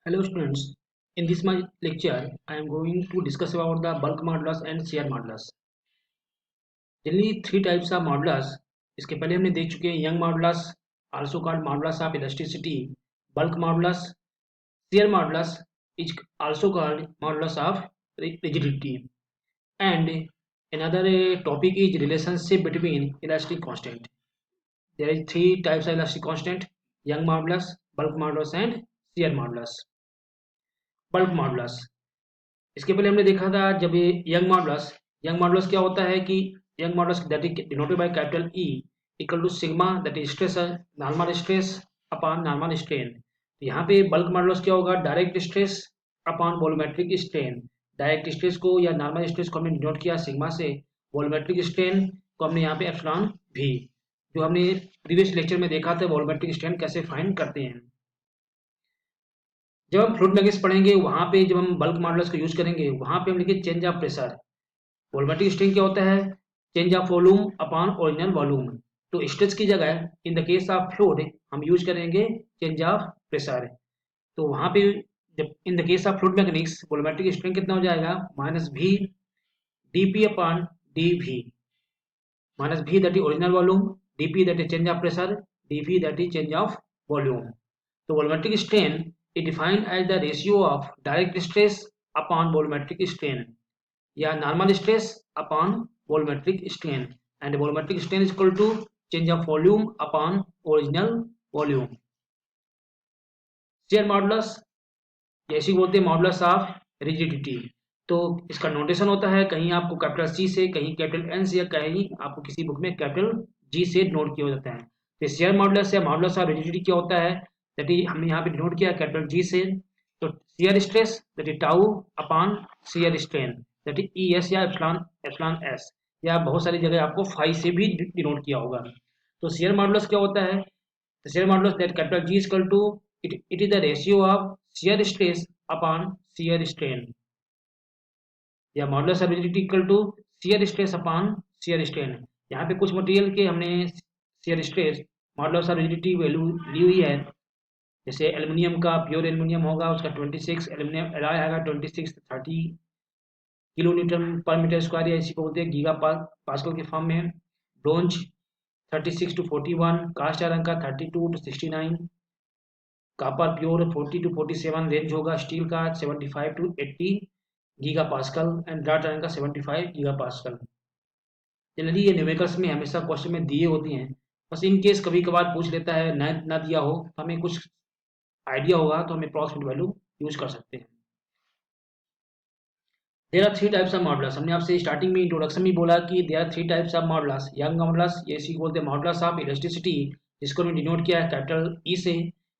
Hello students, in this my lecture I am going to discuss about the bulk modulus and shear modulus. Generally three types of modulus. इसके पहले हमने देख चुके हैं young modulus, also called modulus of elasticity, bulk modulus, shear modulus is also called modulus of rigidity, and another topic is relationship between elastic constant. There is three types of elastic constant: young modulus, bulk modulus and shear modulus. Bulk modulus, इसके पहले हमने देखा था जब ये young modulus क्या होता है कि Young modulus that is denoted by capital E equal to sigma that is stress normal stress upon normal strain. तो यहाँ पे बल्क मॉडुलस क्या होगा, direct stress upon volumetric strain. Direct stress को या नॉर्मल स्ट्रेस को हमने डिनोट किया सिग्मा से, वॉल्यूमेट्रिक स्ट्रेन को हमने यहाँ पे एप्सिलॉन भी, जो हमने प्रीवियस लेक्चर में देखा था वॉल्यूमेट्रिक स्ट्रेन कैसे फाइंड करते हैं। जब हम फ्लूइड मैकेनिक्स पढ़ेंगे वहाँ पे जब हम बल्क मॉडुलस को यूज करेंगे वहाँ पे हम लिखे change of pressure. Volumetric strain क्या होता है, change of volume upon original volume. तो स्ट्रेस की जगह in the case of fluid हम यूज करेंगे चेंज ऑफ प्रेशर। तो वहाँ पे जब in the case of fluid mechanics volumetric strain कितना हो जाएगा, minus V D P upon D V, minus V that is original volume, D P that is change of pressure, D we that is change of volume. तो volumetric strain is defined as the ratio of direct stress upon volumetric strain या normal stress upon volumetric strain, and volumetric strain is equal to change of volume upon original volume. shear modulus जैसे बोलते हैं modulus of rigidity. तो इसका notation होता है कहीं आपको कैपिटल सी से, कहीं कैपिटल एन से, या कहीं आपको किसी बुक में कैपिटल जी से नोट किया जाता है। तो शेयर मॉडुलस या मॉडुलस ऑफ रिजिडिटी क्या होता है, दैट इज हमने यहाँ पे डिनोट किया कैपिटल जी से। तो shear stress that is tau upon shear strain that is E S या एप्सिलॉन एस, या बहुत सारी जगह आपको फाई से भी डिनोट किया होगा। तो शियर मॉडुलस क्या होता है, the shear modulus that capital G is equal to it is the ratio of shear stress upon shear strain या modulus of rigidity equal to shear stress upon shear strain। यहाँ पे कुछ material के हमने shear stress modulus of rigidity value ली हुई है। जैसे एल्युमिनियम का प्योर एल्युमिनियम होगा उसका 26, एल्युमिनियम एलॉय आएगा 26 30 kilo newton per metre square, या इसी को बोलते हैं गीगा पास्कल के फॉर्म में। ब्रोंज 36 to 41, कास्ट आयरन का 32 to 69, copper pure 40 to 47 range होगा, स्टील का 75 to 80 giga pascal, and broad iron का 75 गीगा पास्कल। जनरली ये न्यूमेरिकल्स में हमेशा क्वेश्चन में दिए होती हैं, बस इन केस कभी कभार पूछ लेता है ना दिया हो तो हमें कुछ आइडिया होगा तो हमें अप्रॉक्सीमेट वैल्यू यूज कर सकते हैं। There are three types of modulus. हमने आपसे स्टार्टिंग में इंट्रोडक्शन में बोला कि there are three types of modulus. Young modulus ये इसी को बोलते हैं मॉडुलस ऑफ इलास्टिसिटी, जिसको हमने डिनोट किया है कैपिटल ई से।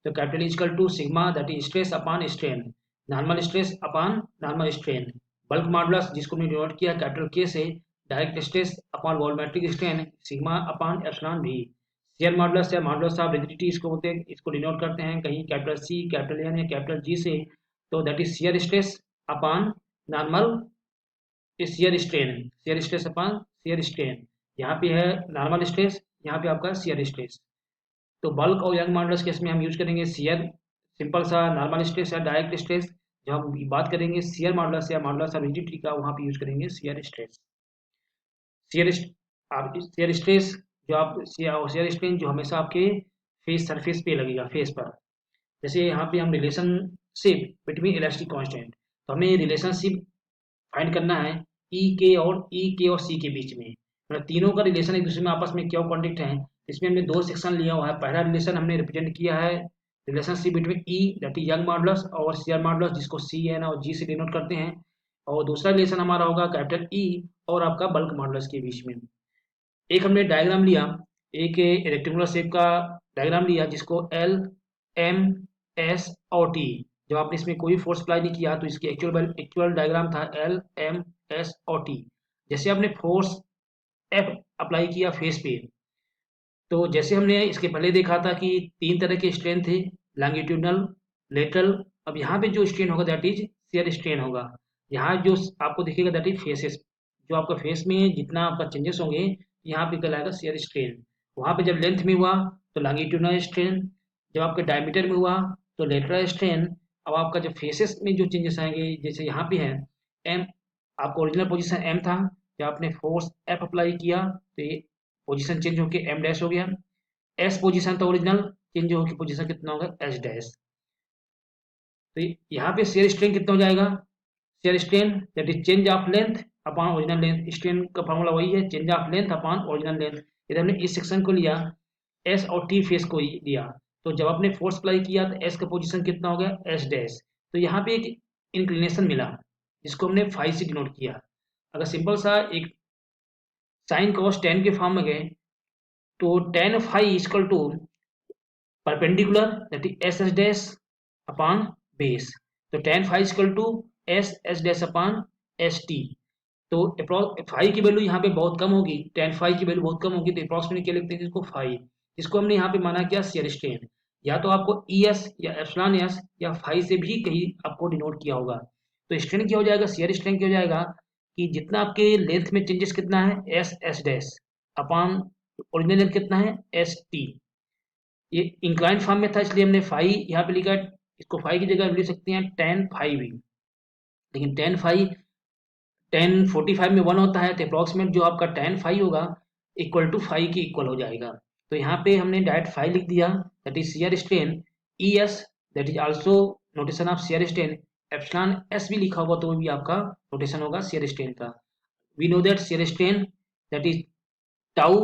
तो capital E equal to sigma that is stress upon strain, normal stress upon normal strain. Bulk modulus जिसको हमने डिनोट किया कैपिटल के से, direct stress upon volumetric strain sigma upon epsilon भी। Shear modulus या modulus of rigidity इसको बोलते हैं, इसको डिनोट करते हैं कहीं कैपिटल सी, कैपिटल एन या कैपिटल जी से। तो that is shear stress upon normal shear stress upon shear strain. यहाँ पे है नॉर्मल स्ट्रेस, यहाँ पे आपका शेयर स्ट्रेस। तो बल्क और यंग मॉडुलस केस में हम यूज करेंगे शेयर, सिंपल सा नॉर्मल स्ट्रेस या डायरेक्ट स्ट्रेस। जब हम बात करेंगे शेयर मॉडुलस या मॉडुलस ऑफ रिजिडिटी का, वहाँ पे यूज करेंगे शेयर स्ट्रेस। शेयर स्ट्रेस जो आप शेयर स्ट्रेन जो हमेशा आपके फेस सरफेस पे लगेगा, फेस पर। जैसे यहाँ पे हम रिलेशनशिप बिटवीन इलास्टिक कांस्टेंट, तो हमें रिलेशनशिप फाइंड करना है ई के और सी के बीच में, मतलब तीनों का रिलेशन एक दूसरे में आपस में क्या कॉन्टेक्ट है। इसमें हमने दो सेक्शन लिया हुआ है। पहला रिलेशन हमने रिप्रेजेंट किया है relationship between E that is Young modulus और शेयर मॉडुलस, जिसको सी एन और जी से डिनोट करते हैं। और दूसरा रिलेशन हमारा होगा कैपिटल ई और आपका बल्क मॉडुलस के बीच में। एक हमने डायग्राम लिया, एक रेक्टेंगुलर शेप का डायग्राम लिया जिसको एल एम एस और टी। जब आपने इसमें कोई फोर्स अप्लाई नहीं किया तो इसकी एक्चुअल डायग्राम था एल एम एस और टी। जैसे आपने फोर्स एफ अप्लाई किया फेस पे, तो जैसे हमने इसके पहले देखा था कि तीन तरह के स्ट्रेन थे, लॉन्गिट्यूडनल, लेटरल। अब यहाँ पे जो स्ट्रेन होगा दैट इज शेयर स्ट्रेन होगा। यहाँ जो आपको दिखेगा दैट इज फेसेस, जो आपका फेस में जितना आपका चेंजेस होंगे यहाँ पे कहलाएगा शेयर स्ट्रेन। वहाँ पे जब लेंथ में हुआ तो लॉन्गिट्यूडनल स्ट्रेन, जब आपके डायमीटर में हुआ तो लेटरल स्ट्रेन, अब आपका जो फेसेस में जो चेंजेस आएंगे, जैसे यहाँ पे है एम, आपका ओरिजिनल पोजीशन एम था, जब आपने फोर्स एफ अप्लाई किया तो ये पोजीशन चेंज होकर एम डैश हो गया। एस पोजीशन था ओरिजिनल, चेंज होकर पोजीशन कितना होगा एच डैश। तो यहाँ पे शेयर स्ट्रेन कितना हो जाएगा, share strain that is change of length upon original length. Strain का फॉर्मूला वही है, change of length upon original length. इधर हमने इस सेक्शन को लिया, एस और टी फेस को लिया, तो जब आपने फोर्स अप्लाई किया तो एस का पोजीशन कितना हो गया एस डैश। तो यहाँ पे एक इंक्लिनेशन मिला जिसको हमने फाई से डिनोट किया। अगर सिंपल सा एक साइन कॉस टेन के फॉर्म में गए तो tan phi equal to perpendicular that is S S dash upon base. तो tan phi equal to S S dash upon S T. तो फाई की वैल्यू यहाँ पे बहुत कम होगी, टेन फाई की वैल्यू बहुत कम होगी, तो अप्रॉक्सीमेटली क्या लिखते हैं इसको फाई। इसको हमने यहाँ पे माना क्या शेयर स्ट्रेन, या तो आपको ई एस या एप्सिलॉन एस या फाई से भी कहीं आपको डिनोट किया होगा। तो स्ट्रेन क्या हो जाएगा, शेयर स्ट्रेन क्या हो जाएगा कि जितना आपके लेंथ में चेंजेस कितना है S S dash upon original length कितना है एस टी। ये इंक्लाइन फॉर्म में था इसलिए हमने फाई यहाँ पे लिखा, इसको फाई की जगह लिख सकते हैं टेन फाई भी, लेकिन टेन फाई 1045 में 1 होता है, तो अप्रॉक्सीमेट जो आपका टेन फाई होगा इक्वल टू फाई के इक्वल हो जाएगा। तो यहाँ पे हमने डायरेक्ट फाई लिख दिया, that is shear strain E S, that is also notation of shear strain. Epsilon S भी लिखा होगा तो भी आपका नोटेशन होगा शेयर स्ट्रेन का। We know that shear strain that is tau,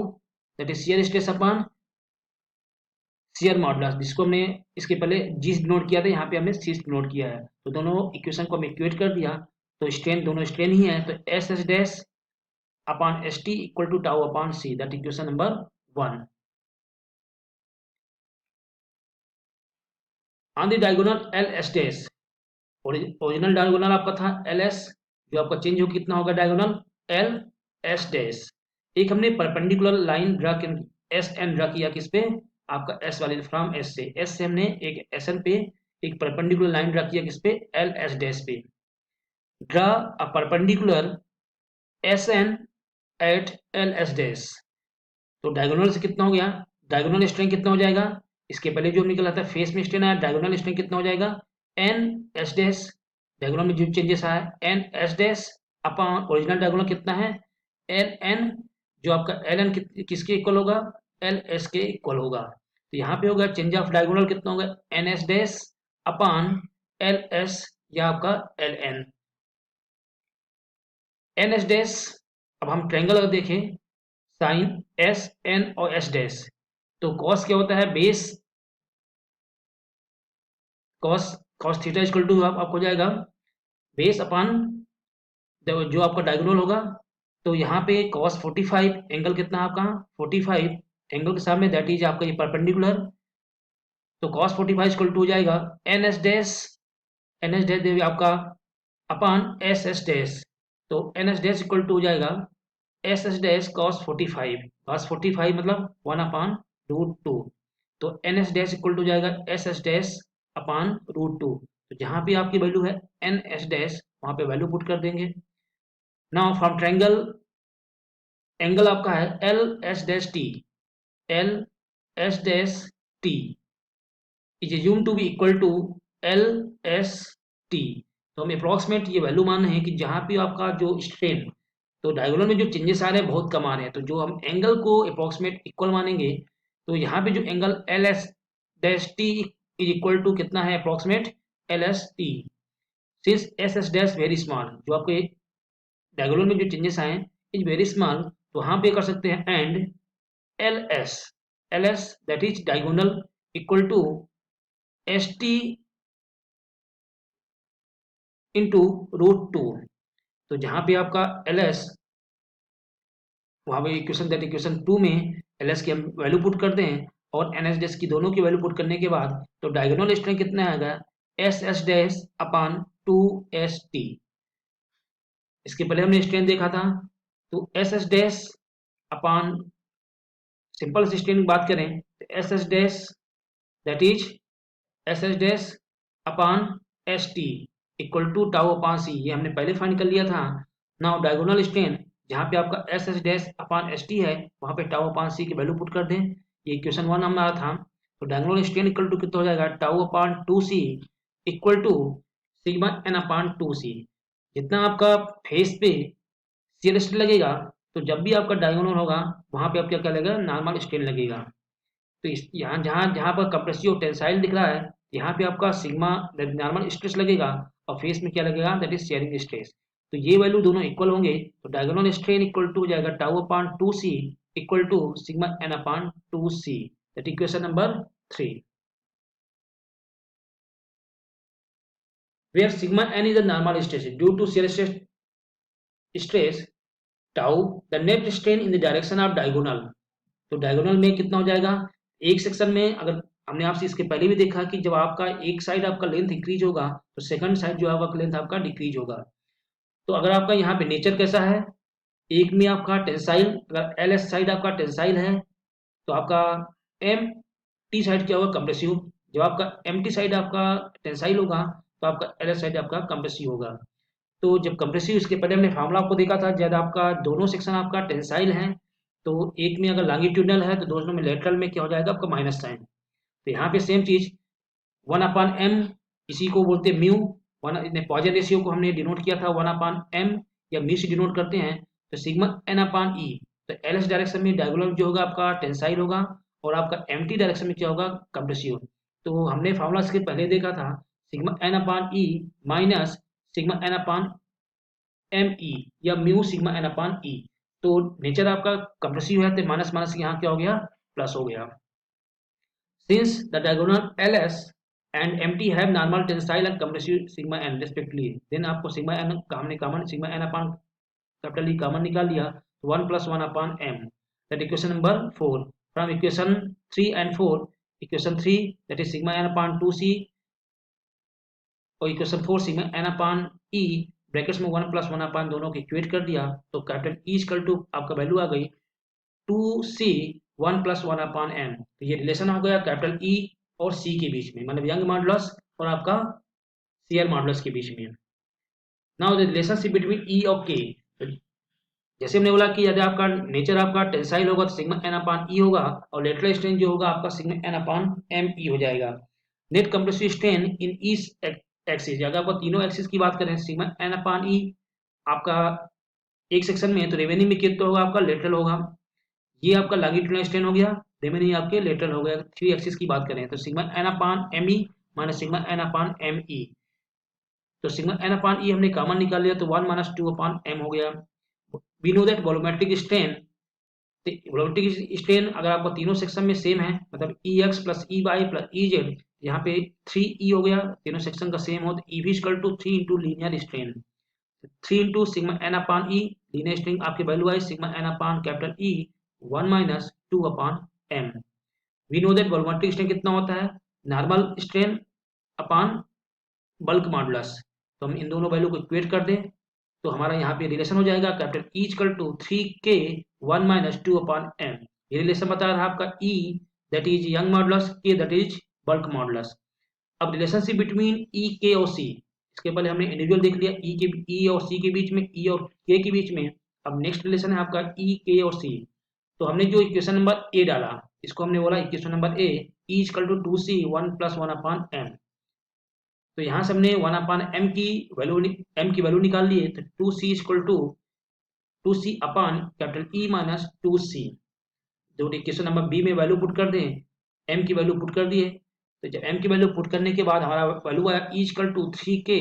that is shear stress upon shear modulus, जिसको हमने इसके पहले जी डिनोट किया था, यहाँ पे हमने सी डिनोट किया है। तो दोनों इक्वेशन को हम इक्वेट कर दिया, तो स्ट्रेन दोनों स्ट्रेन ही है, तो S S dash upon S T equal to tau upon C, that equation number 1। On the diagonal L S dash, original diagonal आपका था एल एस, जो आपका चेंज हो कितना होगा डायगोनल एल एस डैश। एक हमने perpendicular line draw S N draw किया किस पे, आपका एस वाले फ्रॉम एस से हमने एक एस एन पे एक परपेंडिकुलर लाइन ड्रा किया किस पे एल एस डैश पे। Draw a perpendicular S N at L S dash. तो डायगोनल से कितना हो गया, डायगोनल स्ट्रेन कितना हो जाएगा, इसके पहले जो निकला था फेस में स्ट्रेन आया, डायगोनल स्ट्रेन कितना हो जाएगा एन एस डैश। डायगोनल में जो चेंजेस आया N S dash upon original diagonal कितना है एल एन, जो आपका एल एन किसके इक्वल होगा एल एस के इक्वल होगा। तो यहाँ पे होगा चेंज ऑफ डायगोनल कितना होगा N S dash upon L S या आपका L N N S dash. अब हम ट्रायंगल अगर देखें साइन एस एन और एस डैश, तो कॉस क्या होता है base, cos cos theta equal to आपको हो जाएगा बेस अपॉन जो आपका डायगोनल होगा। तो यहाँ पे कॉस 45 एंगल कितना आपका 45 एंगल के सामने दैट इज आपका ये परपेंडिकुलर, तो कॉस 45 इक्वल टू हो जाएगा एन एस डैश देवी आपका अपॉन एस एस डैश। तो N S dash equal to हो जाएगा S S dash cos 45, cos 45 मतलब 1 अपॉन रूट 2। तो N S dash equal to जाएगा S S dash upon root 2। तो जहाँ भी आपकी वैल्यू है एन एस डैश वहाँ पे वैल्यू पुट कर देंगे। नाउ फ्रॉम ट्रायंगल एंगल आपका है L S dash T, L S dash T is assume to be equal to L S T. तो हम अप्रॉक्सीमेट ये वैल्यू मान रहे हैं कि जहाँ भी आपका जो स्ट्रेन, तो डायगोनल में जो चेंजेस आ रहे हैं बहुत कम आ रहे हैं, तो जो हम एंगल को अप्रॉक्सीमेट इक्वल मानेंगे, तो यहाँ पे जो angle L S dash T is equal to कितना है approximate L S T, since S S dash very small, जो आपके डायगोनल में जो चेंजेस आए इज वेरी स्मॉल, तो वहाँ पे कर सकते हैं and L S that is diagonal equal to S T into root 2। तो जहाँ पे आपका एल एस, वहाँ पे इक्वेशन दैट इक्वेशन 2 में एल एस की हम वैल्यू पुट करते हैं और एन एस डैश की दोनों की वैल्यू पुट करने के बाद तो डायगोनल स्ट्रेन कितना आएगा S S dash upon 2 S T. इसके पहले हमने स्ट्रेन देखा था, तो S S dash upon simple strain की बात करें तो S S dash that is S S dash upon S T equal to tau upon C, ये हमने पहले फाइंड कर लिया था। नाउ डायगोनल स्ट्रेन जहाँ पे आपका S S dash upon S T है वहाँ पे टाउ अपॉन सी की वैल्यू पुट कर दें, ये इक्वेशन 1 हमारा था। तो डायगोनल स्ट्रेन इक्वल टू कितना हो जाएगा tau upon 2 C equal to sigma N upon 2c। जितना आपका फेस पे शियर स्ट्रेन लगेगा, तो जब भी आपका डायगोनल होगा वहाँ पे आपका क्या लगेगा, नॉर्मल स्ट्रेन लगेगा। तो इस यहाँ जहाँ जहाँ पर कंप्रेसिव टेंसाइल दिख रहा है, यहाँ पे आपका सिग्मा नॉर्मल स्ट्रेस लगेगा और फेस में क्या लगेगा, दैट इज शेयरिंग स्ट्रेस। तो ये वैल्यू दोनों इक्वल होंगे, तो डायगोनल स्ट्रेन इक्वल टू हो जाएगा tau upon 2c equal to sigma N upon 2c। That equation number 3। where sigma n is the normal stress due to shear stress tau, the net strain in the direction of diagonal। तो diagonal में कितना हो जाएगा, एक section में अगर हमने आपसे इसके पहले भी देखा कि जब आपका एक साइड आपका लेंथ इंक्रीज होगा तो सेकंड साइड जो आपका लेंथ आपका डिक्रीज होगा। तो अगर आपका यहाँ पे नेचर कैसा है, एक में आपका टेंसाइल, अगर एल एस साइड आपका टेंसाइल है तो आपका एम टी साइड क्या होगा, कंप्रेसिव। जब आपका एम टी साइड आपका टेंसाइल होगा तो आपका एल एस साइड आपका कंप्रेसिव होगा। तो जब कंप्रेसिव, इसके पहले हमने फार्मूला आपको देखा था, जब आपका दोनों सेक्शन आपका टेंसाइल है तो एक में अगर लॉन्गिट्यूडनल है तो दोनों में लेटरल में क्या हो जाएगा, आपका माइनस साइन। तो यहाँ पे सेम चीज 1/m, इसी को बोलते हैं म्यू। वन पॉइजन रेशियो को हमने डिनोट किया था 1/m या म्यू से डिनोट करते हैं। तो सिग्मा n/e, तो एल एस डायरेक्शन में डायगोनल जो होगा आपका टेंसाइल होगा और आपका एम टी डायरेक्शन में क्या होगा, कंप्रेसिव। तो हमने फार्मूला इसके पहले देखा था sigma n/e minus sigma n/me या म्यू सिग्मा n/e। तो नेचर आपका कंप्रेसिव है तो माइनस माइनस यहाँ क्या हो गया, प्लस हो गया। Since the diagonal LS and MT have normal tensile and compressive sigma n respectively, then आपको sigma n हमने common sigma n upon capital E common निकाल लिया, 1 + 1 upon m। That equation number 4। From equation 3 and 4, equation 3 that is sigma n upon 2c और equation 4 sigma n upon e brackets में 1 + 1 अपान दोनों को equate कर दिया तो कैपिटल E इक्वल टू आपका वैल्यू आ गई 2c 1 + 1 अपान m। तो ये रिलेशन हो गया कैपिटल E और C के बीच में, मतलब यंग मॉडुलस और आपका शियर मॉडुलस के बीच में। Now the relationship between E और K। जैसे हमने बोला कि यदि आपका नेचर आपका टेंसाइल होगा तो सिग्मा n अपान E होगा और लेटरल स्ट्रेन जो होगा आपका सिग्मा n अपान me हो जाएगा। Net compressive strain in each axis, अगर आपको तीनों एक्सिस की बात करें सिग्मा n अपान E आपका एक सेक्शन में, तो रिमेनिंग में कितना होगा, आपका लेटरल होगा। ये आपका लॉन्गिट्यूडिनल स्ट्रेन हो गया, रिमेनिंग आपके लेटरल हो गया। थ्री एक्सिस की बात करें तो सिग्मा n अपान me माइनस सिग्मा n अपान me। तो सिग्मा n अपान e हमने कॉमन निकाल लिया तो 1 - 2 अपान m हो गया। We know that volumetric strain, volumetric strain अगर आपको तीनों सेक्शन में सेम है, मतलब Ex + Ey + Ez, यहाँ पे 3E हो गया, तीनों सेक्शन का सेम हो तो EV = 3 into linear strain. 3 into sigma n upon E, linear strain आपकी वैल्यू आई sigma n upon capital E 1 - 2 upon m। We know that volumetric strain कितना होता है, normal strain upon bulk modulus. तो हम इन दोनों वैल्यू को इक्वेट कर दें तो हमारा यहाँ पे रिलेशन हो जाएगा capital E equal to 3K 1 - 2 upon m। ये रिलेशन बता रहा है आपका E that is Young modulus, K that is bulk modulus. अब रिलेशनशिप बिटवीन E, K और C, इसके पहले हमने इंडिविजुअल देख लिया E और C के बीच में, E और K के बीच में। अब नेक्स्ट रिलेशन है आपका E, K और C। तो हमने जो इक्वेशन नंबर A डाला, इसको हमने बोला equation number A, E equal to 2C 1 + 1 upon m। तो यहाँ से हमने 1 अपान m की वैल्यू निकाल लिए तो 2C equal to 2C upon capital E minus 2C। जो इक्वेशन नंबर बी में वैल्यू पुट कर दें, m की वैल्यू पुट कर दिए, तो जब m की वैल्यू पुट करने के बाद हमारा वैल्यू आया E equal to 3K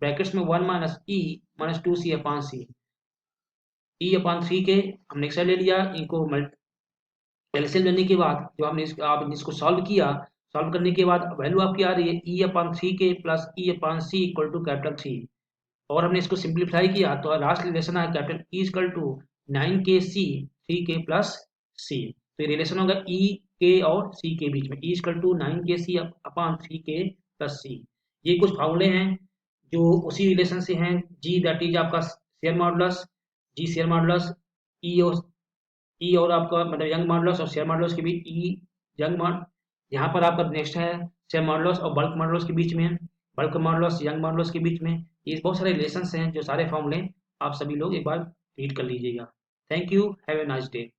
brackets में 1 - E माइनस 2C अपान C। E अपान 3K हमने एक साइड ले लिया, इनको एलसीएम लेने के बाद जब हमने आप इसको सॉल्व किया, सॉल्व करने के बाद वैल्यू आपकी आ रही है E upon 3K plus E upon C equal to capital 3। और हमने इसको सिंप्लीफाई किया तो लास्ट रिलेशन है capital E equal to 9KC 3K plus C। तो ये रिलेशन होगा E, K और C के बीच में, E equal to 9KC upon 3K plus C। ये कुछ फार्मूले हैं जो उसी रिलेशन से हैं। G दैट इज आपका share modulus, G share modulus, E और आपका मतलब यंग मॉडुलस और शेयर मॉडुलस के बीच E यंग मॉड, यहाँ पर आपका नेक्स्ट है शेयर मॉडुलस और बल्क मॉडुलस के बीच में, बल्क मॉडुलस यंग मॉडुलस के बीच में। ये बहुत सारे रिलेशंस हैं जो सारे फॉर्मूले आप सभी लोग एक बार रीड कर लीजिएगा। Thank you, have a nice day.